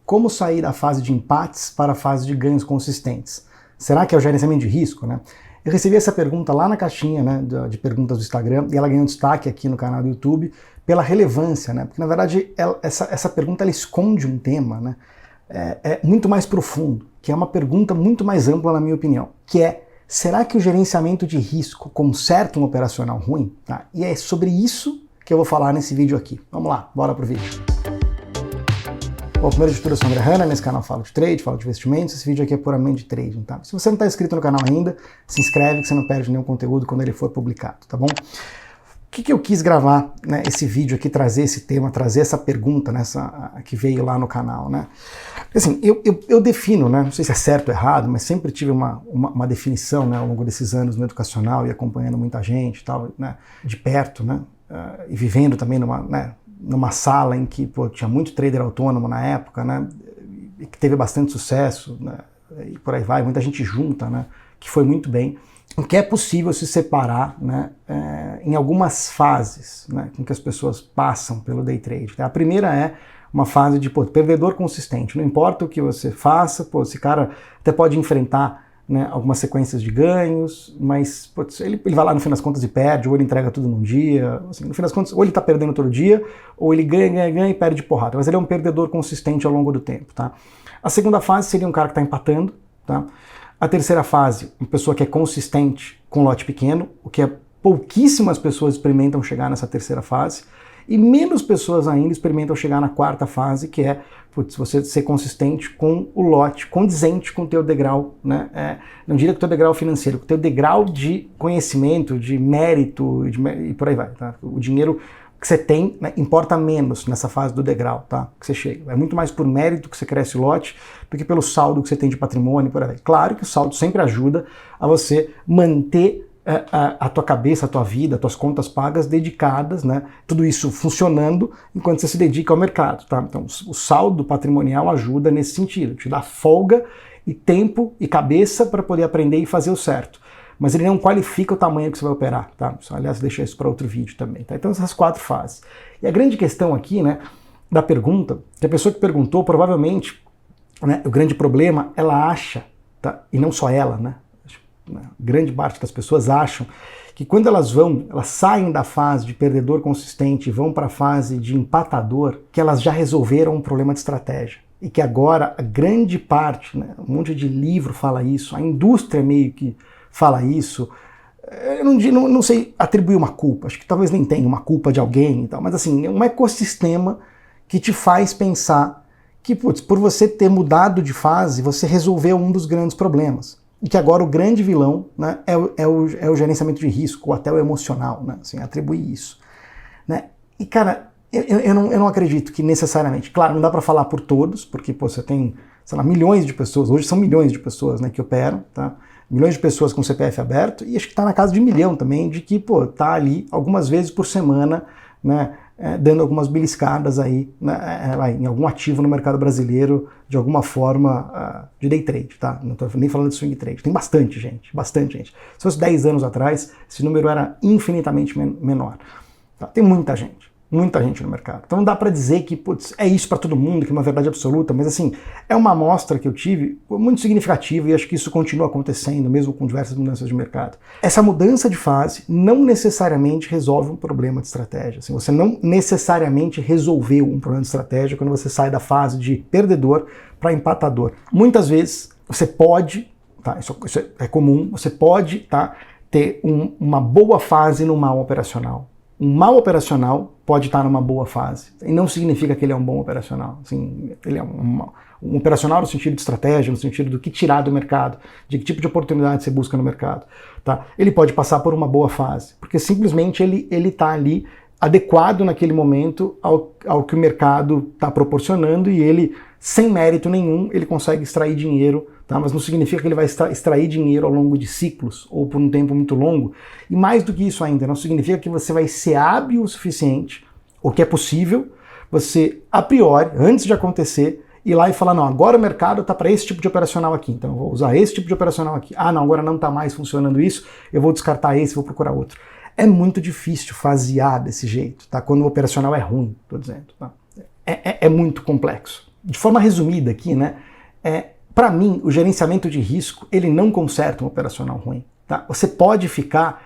como sair da fase de empates para a fase de ganhos consistentes? Será que é o gerenciamento de risco, né? Eu recebi essa pergunta lá na caixinha, né, de perguntas do Instagram, e ela ganhou destaque aqui no canal do YouTube pela relevância, né? Porque na verdade essa pergunta ela esconde um tema, né? É muito mais profundo, que é uma pergunta muito mais ampla na minha opinião, que é: será que o gerenciamento de risco conserta um operacional ruim? Tá? E é sobre isso que eu vou falar nesse vídeo aqui. Vamos lá, bora pro vídeo. Bom, primeiro de tudo, eu sou o André Hanna, nesse canal eu falo de trade, falo de investimentos, esse vídeo aqui é puramente de trading, tá? Se você não está inscrito no canal ainda, se inscreve que você não perde nenhum conteúdo quando ele for publicado, tá bom? O que eu quis gravar, né, esse vídeo aqui, trazer esse tema, trazer essa pergunta, né, que veio lá no canal, né? Assim, eu defino, né, não sei se é certo ou errado, mas sempre tive uma definição, né, ao longo desses anos no educacional e acompanhando muita gente e tal, né, de perto, né, e vivendo também numa sala em que tinha muito trader autônomo na época, né, e que teve bastante sucesso, né, e por aí vai, muita gente junta, né, que foi muito bem. O que é possível se separar, né, em algumas fases, né, em que as pessoas passam pelo day trade. A primeira é uma fase de perdedor consistente. Não importa o que você faça, esse cara até pode enfrentar, né, algumas sequências de ganhos, mas ele vai lá no fim das contas e perde, ou ele entrega tudo num dia. Assim, no fim das contas, ou ele está perdendo todo dia, ou ele ganha e perde porrada. Mas ele é um perdedor consistente ao longo do tempo. Tá? A segunda fase seria um cara que está empatando. Tá? A terceira fase, uma pessoa que é consistente com lote pequeno, o que pouquíssimas pessoas experimentam chegar nessa terceira fase, e menos pessoas ainda experimentam chegar na quarta fase, que é você ser consistente com o lote, condizente com o teu degrau, né? Não diria que o teu degrau financeiro, o teu degrau de conhecimento, de mérito e por aí vai. Tá? O dinheiro que você tem, né, importa menos nessa fase do degrau, tá? Que você chega. É muito mais por mérito que você cresce o lote do que pelo saldo que você tem de patrimônio, por aí vai. Claro que o saldo sempre ajuda a você manter a tua cabeça, a tua vida, as tuas contas pagas dedicadas, né? Tudo isso funcionando enquanto você se dedica ao mercado, tá? Então o saldo patrimonial ajuda nesse sentido, te dá folga e tempo e cabeça para poder aprender e fazer o certo. Mas ele não qualifica o tamanho que você vai operar, tá? Aliás, deixa isso para outro vídeo também, tá? Então essas quatro fases. E a grande questão aqui, né, da pergunta, que a pessoa que perguntou, provavelmente, né, o grande problema, ela acha, tá? E não só ela, né? Grande parte das pessoas acham que quando elas saem da fase de perdedor consistente e vão para a fase de empatador, que elas já resolveram um problema de estratégia. E que agora a grande parte, né, um monte de livro fala isso, a indústria meio que fala isso. Eu não sei atribuir uma culpa, acho que talvez nem tenha uma culpa de alguém e tal, mas assim, é um ecossistema que te faz pensar que, por você ter mudado de fase, você resolveu um dos grandes problemas. E que agora o grande vilão, né, é o gerenciamento de risco, ou até o emocional, né, assim, atribuir isso. Né? E cara, eu não acredito que necessariamente, claro, não dá para falar por todos, porque você tem, sei lá, milhões de pessoas, hoje são milhões de pessoas, né, que operam, tá? Milhões de pessoas com CPF aberto, e acho que está na casa de 1 milhão também, de que, tá ali algumas vezes por semana, né, dando algumas beliscadas aí, né, em algum ativo no mercado brasileiro, de alguma forma de day trade, tá? Não estou nem falando de swing trade. Tem bastante gente, bastante gente. Se fosse 10 anos atrás, esse número era infinitamente menor. Tá? Tem muita gente no mercado. Então não dá para dizer que é isso para todo mundo, que é uma verdade absoluta, mas assim, é uma amostra que eu tive muito significativa e acho que isso continua acontecendo, mesmo com diversas mudanças de mercado. Essa mudança de fase não necessariamente resolve um problema de estratégia. Assim, você não necessariamente resolveu um problema de estratégia quando você sai da fase de perdedor para empatador. Muitas vezes você pode, tá, isso é comum, você pode, tá, ter uma boa fase no mal operacional. Um mau operacional pode estar numa boa fase. E não significa que ele é um bom operacional. Assim, ele é um operacional no sentido de estratégia, no sentido do que tirar do mercado, de que tipo de oportunidade você busca no mercado. Tá? Ele pode passar por uma boa fase, porque simplesmente ele está ali adequado naquele momento ao que o mercado está proporcionando e ele, sem mérito nenhum, ele consegue extrair dinheiro, tá? Mas não significa que ele vai extrair dinheiro ao longo de ciclos ou por um tempo muito longo. E mais do que isso ainda, não significa que você vai ser hábil o suficiente, ou que é possível, você, a priori, antes de acontecer, ir lá e falar, não, agora o mercado está para esse tipo de operacional aqui, então eu vou usar esse tipo de operacional aqui. Ah, não, agora não está mais funcionando isso, eu vou descartar esse, vou procurar outro. É muito difícil fasear desse jeito, tá? Quando o operacional é ruim, estou dizendo. Tá? É muito complexo. de forma resumida aqui, né, para mim, o gerenciamento de risco, ele não conserta um operacional ruim. Tá? Você pode ficar,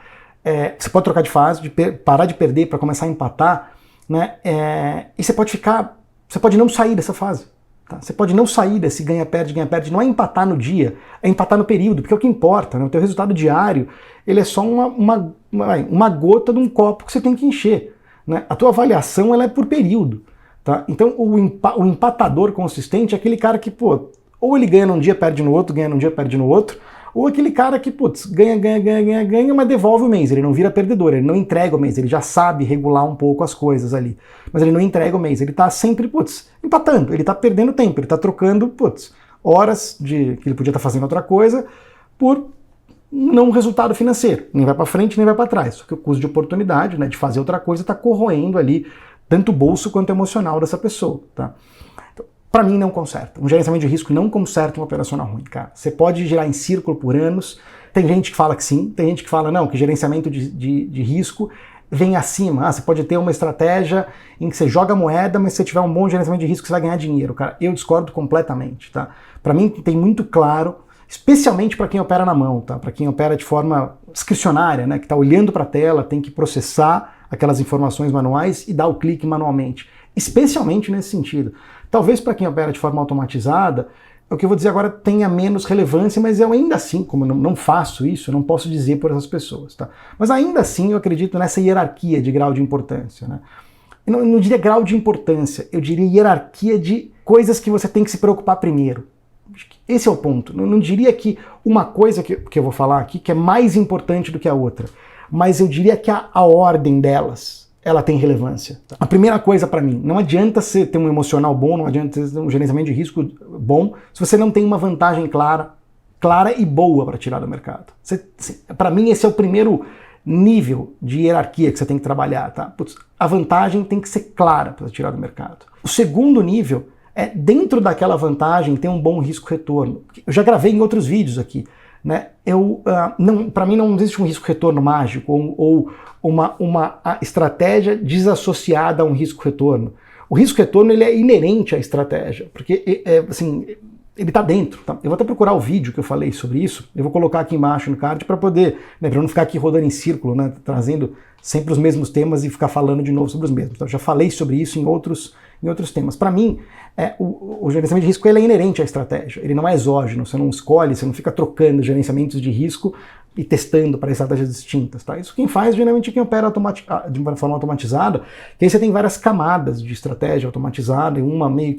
você pode trocar de fase, parar de perder para começar a empatar, né, e você pode não sair dessa fase. Tá? Você pode não sair desse ganha-perde, não é empatar no dia, é empatar no período, porque é o que importa, né? O teu resultado diário, ele é só uma gota de um copo que você tem que encher. Né? A tua avaliação, ela é por período. Tá? Então, o empatador consistente é aquele cara que, pô, ou ele ganha num dia, perde no outro, ganha num dia, perde no outro, ou aquele cara que, putz, ganha, mas devolve o mês, ele não vira perdedor, ele não entrega o mês, ele já sabe regular um pouco as coisas ali, mas ele não entrega o mês, ele tá sempre, putz, empatando, ele tá perdendo tempo, ele tá trocando, putz, horas que ele podia estar fazendo outra coisa por não resultado financeiro, nem vai para frente, nem vai para trás, só que o custo de oportunidade, né, de fazer outra coisa tá corroendo ali tanto o bolso quanto o emocional dessa pessoa, tá? Para mim não conserta. Um gerenciamento de risco não conserta um operacional ruim, cara. Você pode girar em círculo por anos, tem gente que fala que sim, tem gente que fala não, que gerenciamento de risco vem acima. Você pode ter uma estratégia em que você joga moeda, mas se você tiver um bom gerenciamento de risco, você vai ganhar dinheiro, cara. Eu discordo completamente, tá? Para mim tem muito claro, especialmente para quem opera na mão, tá? Para quem opera de forma discricionária, né? Que está olhando para a tela, tem que processar aquelas informações manuais e dar o clique manualmente. Especialmente nesse sentido. Talvez para quem opera de forma automatizada, o que eu vou dizer agora tenha menos relevância, mas eu ainda assim, como eu não faço isso, eu não posso dizer por essas pessoas. Tá? Mas ainda assim eu acredito nessa hierarquia de grau de importância. Né? Eu não diria grau de importância, eu diria hierarquia de coisas que você tem que se preocupar primeiro. Esse é o ponto. Eu não diria que uma coisa que eu vou falar aqui que é mais importante do que a outra, mas eu diria que a ordem delas, ela tem relevância. A primeira coisa para mim, não adianta você ter um emocional bom, não adianta você ter um gerenciamento de risco bom, se você não tem uma vantagem clara e boa para tirar do mercado. Para mim esse é o primeiro nível de hierarquia que você tem que trabalhar. Tá? Putz, a vantagem tem que ser clara para tirar do mercado. O segundo nível é, dentro daquela vantagem, ter um bom risco-retorno. Eu já gravei em outros vídeos aqui. Né? Para mim não existe um risco-retorno mágico ou uma estratégia desassociada a um risco-retorno. O risco-retorno ele é inerente à estratégia, porque assim, ele está dentro. Tá? Eu vou até procurar o vídeo que eu falei sobre isso, eu vou colocar aqui embaixo no card para poder, né, para não ficar aqui rodando em círculo, né, trazendo sempre os mesmos temas e ficar falando de novo sobre os mesmos. Então, eu já falei sobre isso em outros temas. Para mim, o gerenciamento de risco ele é inerente à estratégia, ele não é exógeno, você não escolhe, você não fica trocando gerenciamentos de risco e testando para estratégias distintas. Tá? Isso quem faz geralmente é quem opera de uma forma automatizada, que aí você tem várias camadas de estratégia automatizada e uma meio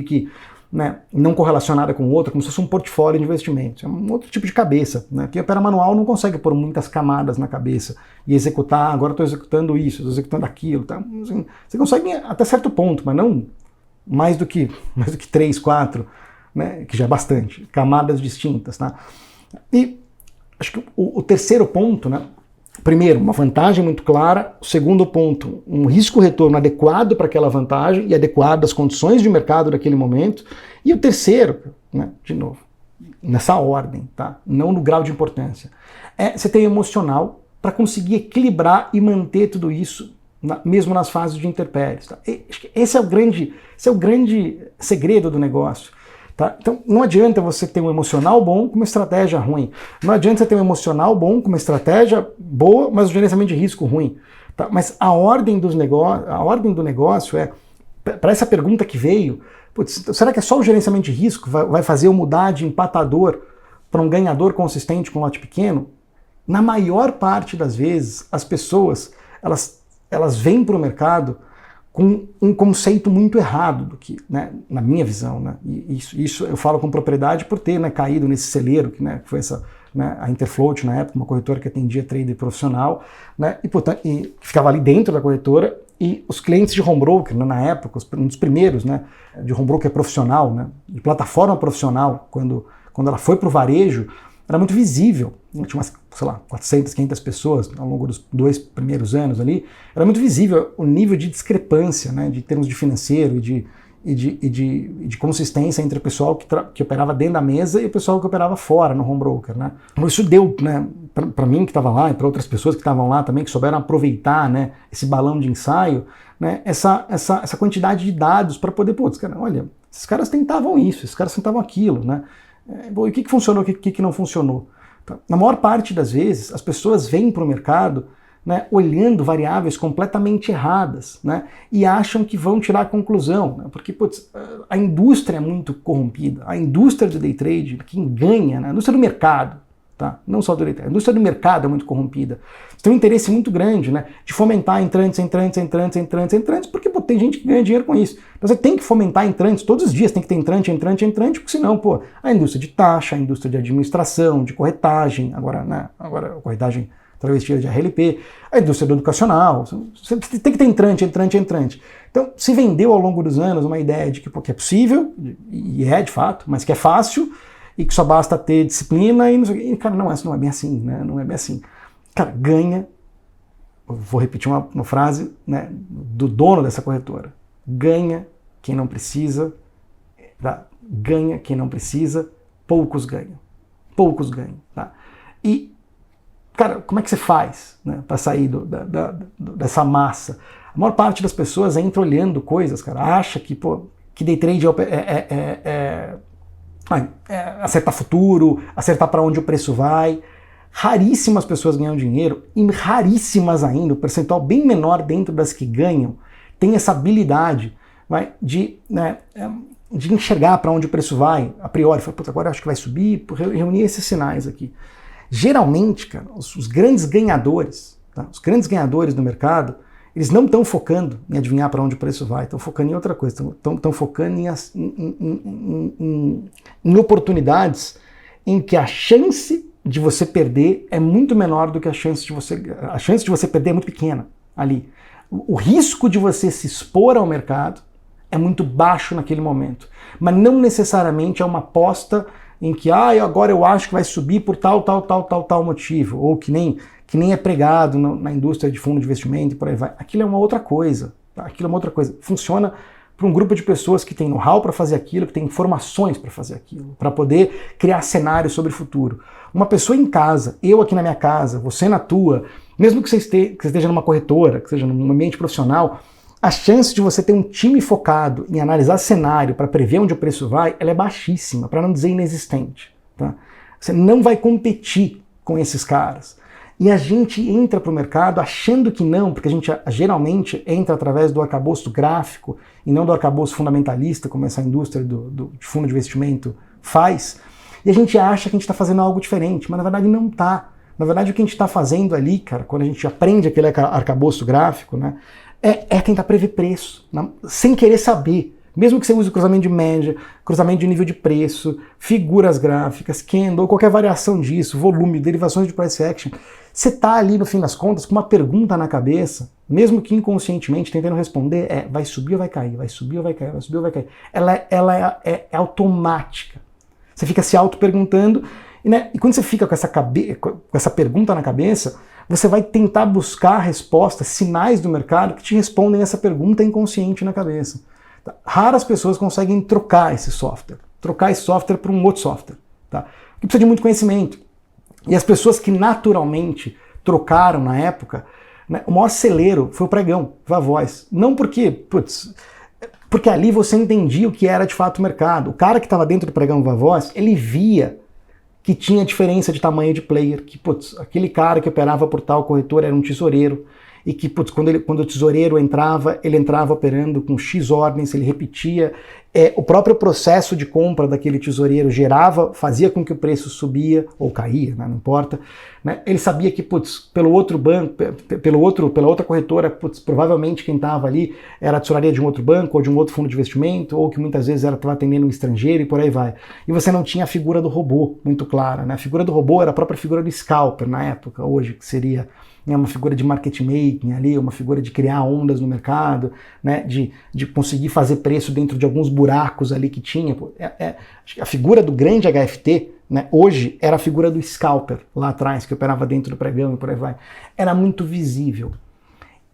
que né, não correlacionada com outra, como se fosse um portfólio de investimentos. É um outro tipo de cabeça. Né? Quem opera manual não consegue pôr muitas camadas na cabeça e executar, agora estou executando isso, estou executando aquilo. Tá? Assim, você consegue até certo ponto, mas não mais do que 3, 4, né, que já é bastante, camadas distintas. Tá? E acho que o terceiro ponto, né, primeiro, uma vantagem muito clara. O segundo ponto, um risco-retorno adequado para aquela vantagem e adequado às condições de mercado daquele momento. E o terceiro, né, de novo, nessa ordem, tá? Não no grau de importância, você ter emocional para conseguir equilibrar e manter tudo isso mesmo nas fases de intempéries. Tá? Esse é o grande segredo do negócio. Tá? Então não adianta você ter um emocional bom com uma estratégia ruim. Não adianta você ter um emocional bom com uma estratégia boa, mas o gerenciamento de risco ruim. Tá? Mas a ordem do negócio é, para essa pergunta que veio, putz, será que é só o gerenciamento de risco vai fazer eu mudar de empatador para um ganhador consistente com lote pequeno? Na maior parte das vezes, as pessoas elas vêm para o mercado com um conceito muito errado do que, né, na minha visão, né, e isso eu falo com propriedade por ter, né, caído nesse celeiro, que, né, foi essa, né, a Interfloat na época, uma corretora que atendia trader profissional, né, e, portanto, e ficava ali dentro da corretora, e os clientes de home broker, né, na época, um dos primeiros, né, de home broker profissional, né, de plataforma profissional, quando ela foi para o varejo, era muito visível, tinha umas, sei lá, 400, 500 pessoas ao longo dos 2 primeiros anos ali, era muito visível o nível de discrepância, né, de termos de financeiro e de consistência entre o pessoal que operava dentro da mesa e o pessoal que operava fora no home broker. Né. Isso deu, né, para mim que estava lá e para outras pessoas que estavam lá também, que souberam aproveitar, né, esse balão de ensaio, né, essa quantidade de dados para poder, putz, cara, olha, Esses caras tentavam isso, esses caras tentavam aquilo, né? E o que funcionou, o que não funcionou? Na maior parte das vezes, as pessoas vêm para o mercado, né, olhando variáveis completamente erradas, né, e acham que vão tirar a conclusão, né, porque putz, a indústria é muito corrompida, a indústria do day trade, quem ganha, né, a indústria do mercado, tá, não só do day trade, a indústria do mercado é muito corrompida. Você tem um interesse muito grande, né, de fomentar entrantes, porque pô, tem gente que ganha dinheiro com isso. Então você tem que fomentar entrantes, todos os dias tem que ter entrante, porque senão, pô, a indústria de taxa, a indústria de administração, de corretagem, agora corretagem travestida de RLP, a indústria do educacional, você tem que ter entrante. Então, se vendeu ao longo dos anos uma ideia de que, pô, que é possível, e é de fato, mas que é fácil, e que só basta ter disciplina, e não sei o quê. E, cara, não é bem assim, né? Não é bem assim. Cara, ganha, vou repetir uma frase, né, do dono dessa corretora, ganha quem não precisa, tá? Ganha quem não precisa, poucos ganham, tá? E cara, como é que você faz, né, para sair dessa massa? A maior parte das pessoas entra olhando coisas, cara, acha que, pô, que day trade é acertar futuro, acertar para onde o preço vai. Raríssimas pessoas ganham dinheiro, e raríssimas ainda, o percentual bem menor dentro das que ganham, tem essa habilidade, de enxergar para onde o preço vai, a priori, fala, putz, agora acho que vai subir, reunir esses sinais aqui. Geralmente, cara, os grandes ganhadores, tá? Os grandes ganhadores do mercado, eles não estão focando em adivinhar para onde o preço vai, estão focando em outra coisa, estão focando em oportunidades em que a chance de você perder é muito menor do que a chance de você perder é muito pequena ali. O risco de você se expor ao mercado é muito baixo naquele momento, mas não necessariamente é uma aposta em que agora eu acho que vai subir por tal motivo, ou que nem é pregado na indústria de fundo de investimento e por aí vai. Aquilo é uma outra coisa, tá? Aquilo é uma outra coisa. Funciona para um grupo de pessoas que tem know-how para fazer aquilo, que tem informações para fazer aquilo, para poder criar cenários sobre o futuro. Uma pessoa em casa, eu aqui na minha casa, você na tua, mesmo que você esteja numa corretora, que seja num ambiente profissional, a chance de você ter um time focado em analisar cenário para prever onde o preço vai, ela é baixíssima, para não dizer inexistente. Tá? Você não vai competir com esses caras. E a gente entra para o mercado achando que não, porque a gente geralmente entra através do arcabouço gráfico e não do arcabouço fundamentalista, como essa indústria de fundo de investimento faz, e a gente acha que a gente está fazendo algo diferente, mas na verdade não está. Na verdade o que a gente está fazendo ali, cara, quando a gente aprende aquele arcabouço gráfico, né, é tentar prever preço, sem querer saber. Mesmo que você use cruzamento de média, cruzamento de nível de preço, figuras gráficas, candle, qualquer variação disso, volume, derivações de price action, você está ali no fim das contas com uma pergunta na cabeça, mesmo que inconscientemente tentando responder, vai subir ou vai cair, vai subir ou vai cair, vai subir ou vai cair. Ela é automática. Você fica se auto-perguntando, e quando você fica com essa pergunta na cabeça, você vai tentar buscar respostas, sinais do mercado que te respondem essa pergunta inconsciente na cabeça. Tá? Raras pessoas conseguem trocar esse software por um outro software. Tá? Que precisa de muito conhecimento. E as pessoas que naturalmente trocaram na época, né, o maior celeiro foi o pregão, foi a voz. Não porque ali você entendia o que era de fato o mercado. O cara que estava dentro do pregão Viva Voz, ele via que tinha diferença de tamanho de player, que aquele cara que operava por tal corretora era um tesoureiro, e que quando o tesoureiro entrava, ele entrava operando com X ordens, ele repetia, o próprio processo de compra daquele tesoureiro fazia com que o preço subia, ou caía, né, não importa, né, ele sabia que, pelo outro banco, pela outra corretora, provavelmente quem estava ali era a tesouraria de um outro banco, ou de um outro fundo de investimento, ou que muitas vezes estava atendendo um estrangeiro, e por aí vai. E você não tinha a figura do robô muito clara, né, a figura do robô era a própria figura do scalper na época, hoje, que seria uma figura de market making ali, uma figura de criar ondas no mercado, né, de conseguir fazer preço dentro de alguns buracos ali que tinha. A figura do grande HFT, né, hoje era a figura do scalper lá atrás, que operava dentro do pregão e por aí vai. Era muito visível.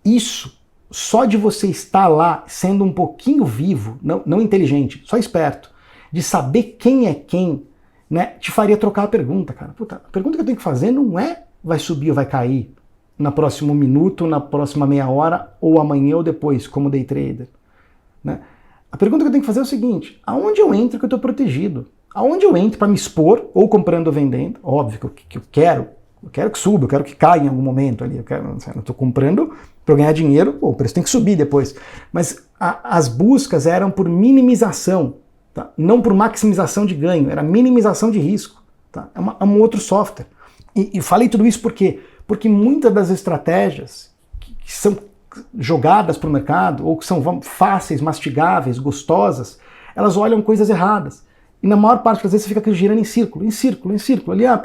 Isso, só de você estar lá sendo um pouquinho vivo, não inteligente, só esperto, de saber quem é quem, né, te faria trocar a pergunta, cara. A pergunta que eu tenho que fazer não é vai subir ou vai cair no próximo minuto, na próxima meia hora, ou amanhã ou depois, como day trader. Né? A pergunta que eu tenho que fazer é o seguinte: aonde eu entro que eu estou protegido? Aonde eu entro para me expor, ou comprando ou vendendo? Óbvio que eu quero que suba, eu quero que caia em algum momento ali. Eu estou comprando para ganhar dinheiro, o preço tem que subir depois. Mas as buscas eram por minimização, tá? Não por maximização de ganho, era minimização de risco. Tá? É um outro software. E falei tudo isso por quê? Porque muitas das estratégias que são jogadas para o mercado, ou que são fáceis, mastigáveis, gostosas, elas olham coisas erradas. E na maior parte das vezes você fica girando em círculo. Ali, aí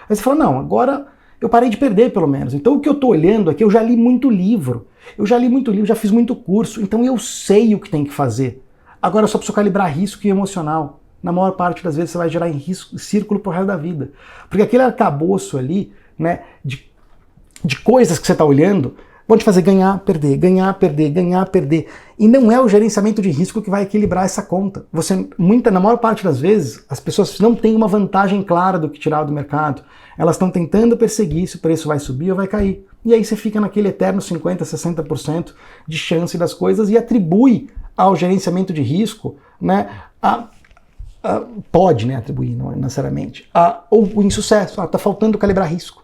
você fala, não, agora eu parei de perder pelo menos. Então o que eu estou olhando aqui, eu já li muito livro, já fiz muito curso, então eu sei o que tem que fazer. Agora eu só preciso calibrar risco e emocional. Na maior parte das vezes você vai girar em círculo pro resto da vida. Porque aquele arcabouço ali, né, de coisas que você está olhando, vão te fazer ganhar, perder, ganhar, perder, ganhar, perder. E não é o gerenciamento de risco que vai equilibrar essa conta. Na maior parte das vezes, as pessoas não têm uma vantagem clara do que tirar do mercado. Elas estão tentando perseguir se o preço vai subir ou vai cair. E aí você fica naquele eterno 50%, 60% de chance das coisas e atribui ao gerenciamento de risco, né, pode, né, atribuir, não necessariamente, ou o insucesso, tá faltando calibrar risco.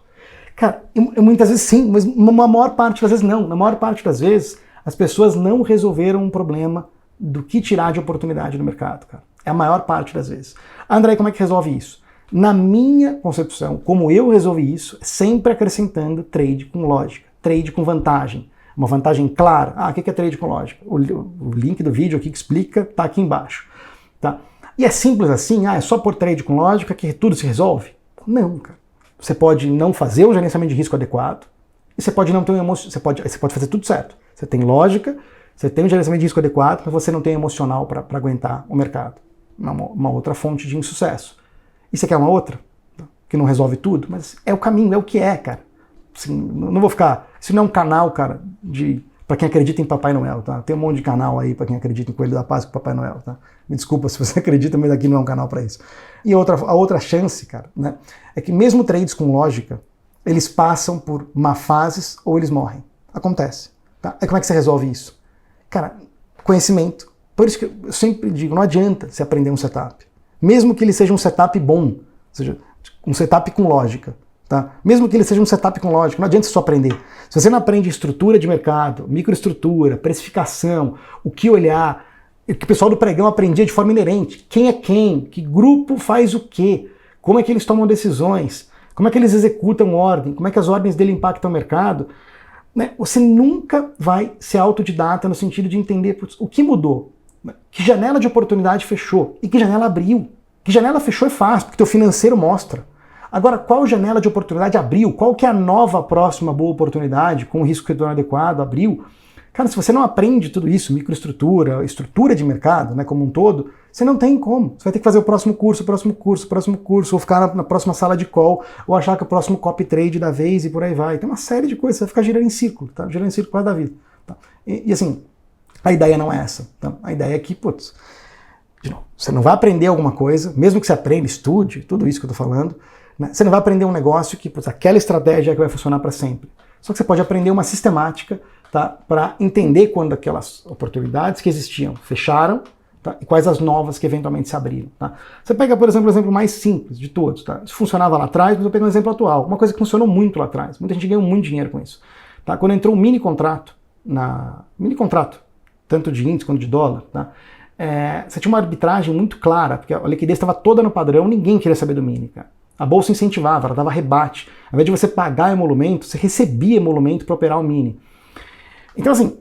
Cara, muitas vezes sim, mas na maior parte das vezes não. Na maior parte das vezes, as pessoas não resolveram um problema do que tirar de oportunidade no mercado, cara. É a maior parte das vezes. André, como é que resolve isso? Na minha concepção, como eu resolvi isso, sempre acrescentando trade com lógica, trade com vantagem. Uma vantagem clara. O que é trade com lógica? O link do vídeo aqui que explica tá aqui embaixo. Tá? E é simples assim? É só por trade com lógica que tudo se resolve? Não, cara. Você pode não fazer um gerenciamento de risco adequado, e você pode não ter você pode fazer tudo certo. Você tem lógica, você tem um gerenciamento de risco adequado, mas você não tem emocional para aguentar o mercado. Uma outra fonte de insucesso. E você quer uma outra? Que não resolve tudo? Mas é o caminho, é o que é, cara. Assim, não vou ficar... Isso não é um canal, cara, para quem acredita em Papai Noel, tá? Tem um monte de canal aí para quem acredita em Coelho da Páscoa e Papai Noel, tá? Me desculpa se você acredita, mas aqui não é um canal para isso. E a outra chance, cara, né, é que mesmo trades com lógica, eles passam por má fases ou eles morrem. Acontece. Tá? Aí como é que você resolve isso? Cara, conhecimento. Por isso que eu sempre digo, não adianta você aprender um setup. Mesmo que ele seja um setup bom, ou seja, um setup com lógica. Tá? Mesmo que ele seja um setup com lógica, não adianta você só aprender. Se você não aprende estrutura de mercado, microestrutura, precificação, o que olhar, o que o pessoal do pregão aprendia de forma inerente, quem é quem, que grupo faz o quê, como é que eles tomam decisões, como é que eles executam ordem, como é que as ordens dele impactam o mercado, né? Você nunca vai ser autodidata no sentido de entender o que mudou, que janela de oportunidade fechou e que janela abriu. Que janela fechou é fácil, porque teu financeiro mostra. Agora, qual janela de oportunidade abriu? Qual que é a nova próxima boa oportunidade com o risco retorno adequado abriu? Cara, se você não aprende tudo isso, microestrutura, estrutura de mercado, né, como um todo, você não tem como. Você vai ter que fazer o próximo curso, ou ficar na próxima sala de call, ou achar que é o próximo copy trade da vez e por aí vai. Tem uma série de coisas, você vai ficar girando em círculo, tá? Girando em círculo por causa da vida. Tá? E assim, a ideia não é essa. Tá? A ideia é que, putz, de novo, você não vai aprender alguma coisa, mesmo que você aprenda, estude, tudo isso que eu tô falando, né? Você não vai aprender um negócio que, putz, aquela estratégia é que vai funcionar para sempre. Só que você pode aprender uma sistemática, tá, para entender quando aquelas oportunidades que existiam fecharam, tá, e quais as novas que eventualmente se abriram. Tá? Você pega, por exemplo, o exemplo mais simples de todos. Tá? Isso funcionava lá atrás, mas eu pego um exemplo atual. Uma coisa que funcionou muito lá atrás. Muita gente ganhou muito dinheiro com isso. Tá? Quando entrou um mini contrato, tanto de índice quanto de dólar, tá? Você tinha uma arbitragem muito clara, porque a liquidez estava toda no padrão, ninguém queria saber do mini, cara. A bolsa incentivava, ela dava rebate. Ao invés de você pagar emolumento, você recebia emolumento para operar o mini. Então, assim,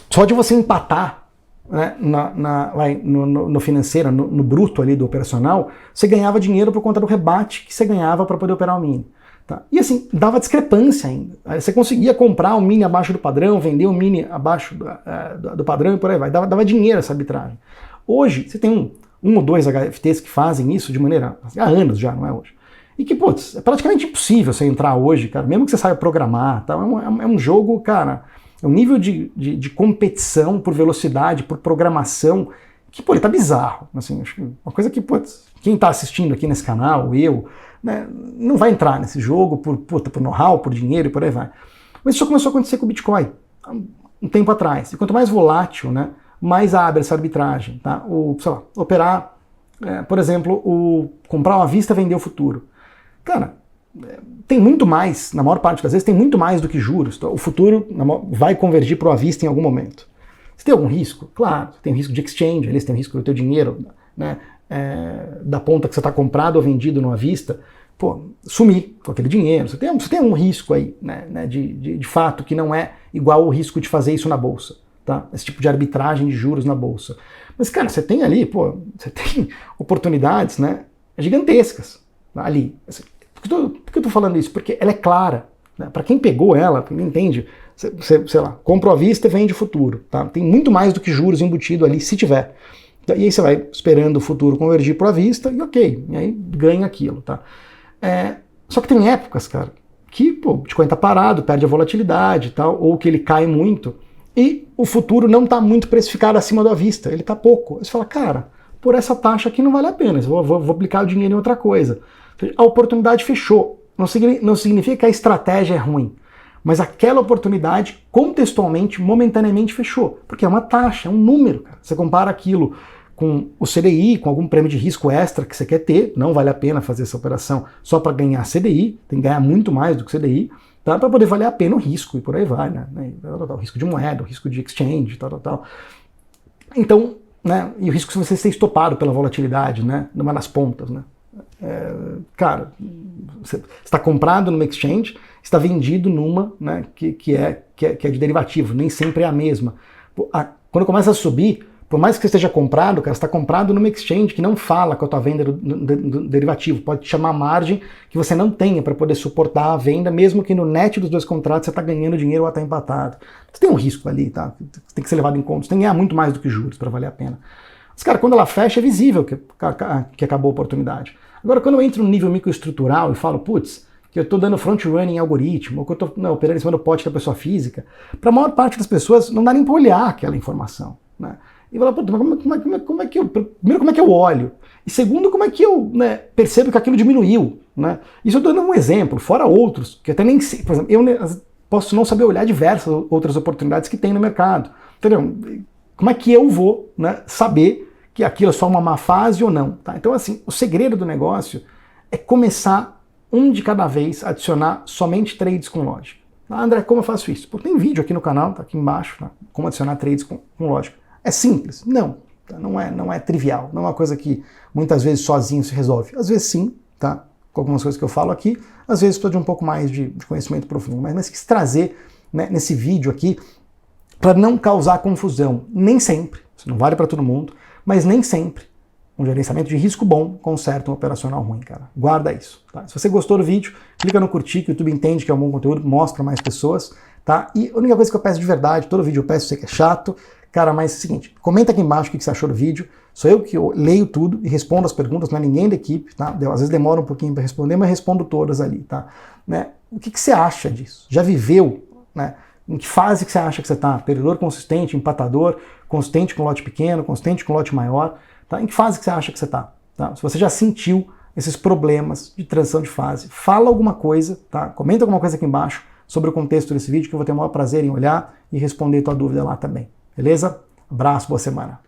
só de você empatar, né, no financeiro, no bruto ali do operacional, você ganhava dinheiro por conta do rebate que você ganhava para poder operar o mini. Tá? E assim, dava discrepância ainda. Aí você conseguia comprar o mini abaixo do padrão, vender o mini abaixo do padrão e por aí vai. Dava dinheiro essa arbitragem. Hoje, você tem um ou dois HFTs que fazem isso de maneira... há anos já, não é hoje. E que, putz, é praticamente impossível você entrar hoje, cara, mesmo que você saiba programar, tá? É um jogo, cara, é um nível de competição por velocidade, por programação, que, pô, ele tá bizarro. Assim, acho que uma coisa que, putz, quem tá assistindo aqui nesse canal, eu, né, não vai entrar nesse jogo por know-how, por dinheiro e por aí vai. Mas isso começou a acontecer com o Bitcoin há um tempo atrás. E quanto mais volátil, né, mais abre essa arbitragem, tá? Ou, sei lá, operar, por exemplo, comprar uma vista e vender o futuro. Cara, tem muito mais, na maior parte das vezes, tem muito mais do que juros. O futuro vai convergir para o à vista em algum momento. Você tem algum risco? Claro, você tem um risco de exchange, você tem um risco do teu dinheiro, né, da ponta que você está comprado ou vendido no à vista, pô, sumir com aquele dinheiro. Você tem um risco aí, né, de fato, que não é igual o risco de fazer isso na bolsa, tá? Esse tipo de arbitragem de juros na bolsa. Mas, cara, você tem ali, pô, você tem oportunidades, né, gigantescas ali. Por que eu tô falando isso? Porque ela é clara, né? Para quem pegou ela, quem entende, você, sei lá, compra à vista e vende futuro, tá? Tem muito mais do que juros embutido ali, se tiver. E aí você vai esperando o futuro convergir para a vista e ok, e aí ganha aquilo, tá? Só que tem épocas, cara, que pô, o Bitcoin tá parado, perde a volatilidade e tal, ou que ele cai muito e o futuro não tá muito precificado acima do à vista, ele tá pouco. Aí você fala, cara, por essa taxa aqui não vale a pena, eu vou aplicar o dinheiro em outra coisa. A oportunidade fechou. Não significa que a estratégia é ruim, mas aquela oportunidade, contextualmente, momentaneamente fechou. Porque é uma taxa, é um número, cara. Você compara aquilo com o CDI, com algum prêmio de risco extra que você quer ter, não vale a pena fazer essa operação só para ganhar CDI, tem que ganhar muito mais do que CDI, tá? Para poder valer a pena o risco, e por aí vai, né? O risco de moeda, o risco de exchange, tal. Então, né? E o risco se você ser estopado pela volatilidade, né? Numa das pontas, né? Cara, você está comprado numa exchange, está vendido numa, né, que é de derivativo, nem sempre é a mesma. Quando começa a subir, por mais que você esteja comprado, cara, você está comprado numa exchange que não fala com a tua venda do derivativo, pode te chamar margem que você não tenha para poder suportar a venda, mesmo que no net dos dois contratos você está ganhando dinheiro ou está empatado. Você tem um risco ali, tá? Tem que ser levado em conta, você tem que ganhar muito mais do que juros para valer a pena. Mas, cara, quando ela fecha, é visível que acabou a oportunidade. Agora, quando eu entro no nível microestrutural e falo, putz, que eu estou dando front-running em algoritmo, ou que eu estou operando em cima do pote da pessoa física, para a maior parte das pessoas não dá nem para olhar aquela informação, né? E falar, puta, como é que eu... Primeiro, como é que eu olho? E segundo, como é que eu, né, percebo que aquilo diminuiu, né? Isso eu estou dando um exemplo, fora outros, que até nem sei. Por exemplo, eu posso não saber olhar diversas outras oportunidades que tem no mercado. Entendeu? Como é que eu vou, né, saber que aquilo é só uma má fase ou não? Tá? Então, assim, o segredo do negócio é começar um de cada vez a adicionar somente trades com lógica. Ah, André, como eu faço isso? Pô, tem vídeo aqui no canal, tá aqui embaixo, tá? Como adicionar trades com lógica. É simples? Não. Tá? Não é trivial. Não é uma coisa que muitas vezes sozinho se resolve. Às vezes sim, tá? Com algumas coisas que eu falo aqui, às vezes precisa de um pouco mais de conhecimento profundo. Mas quis trazer, né, nesse vídeo aqui para não causar confusão. Nem sempre, isso não vale para todo mundo, mas nem sempre um gerenciamento de risco bom conserta um operacional ruim, cara. Guarda isso, tá? Se você gostou do vídeo, clica no curtir, que o YouTube entende que é um bom conteúdo, mostra mais pessoas, tá? E a única coisa que eu peço de verdade, todo vídeo eu peço, sei que é chato, cara, mas é o seguinte, comenta aqui embaixo o que você achou do vídeo, sou eu que leio tudo e respondo as perguntas, não é ninguém da equipe, tá? Às vezes demora um pouquinho para responder, mas respondo todas ali, tá? Né? O que você acha disso? Já viveu, né? Em que fase que você acha que você está? Perdedor consistente, empatador, consistente com lote pequeno, consistente com lote maior? Tá? Em que fase que você acha que você está? Tá? Se você já sentiu esses problemas de transição de fase, fala alguma coisa, tá? Comenta alguma coisa aqui embaixo sobre o contexto desse vídeo que eu vou ter o maior prazer em olhar e responder tua dúvida lá também. Beleza? Abraço, boa semana.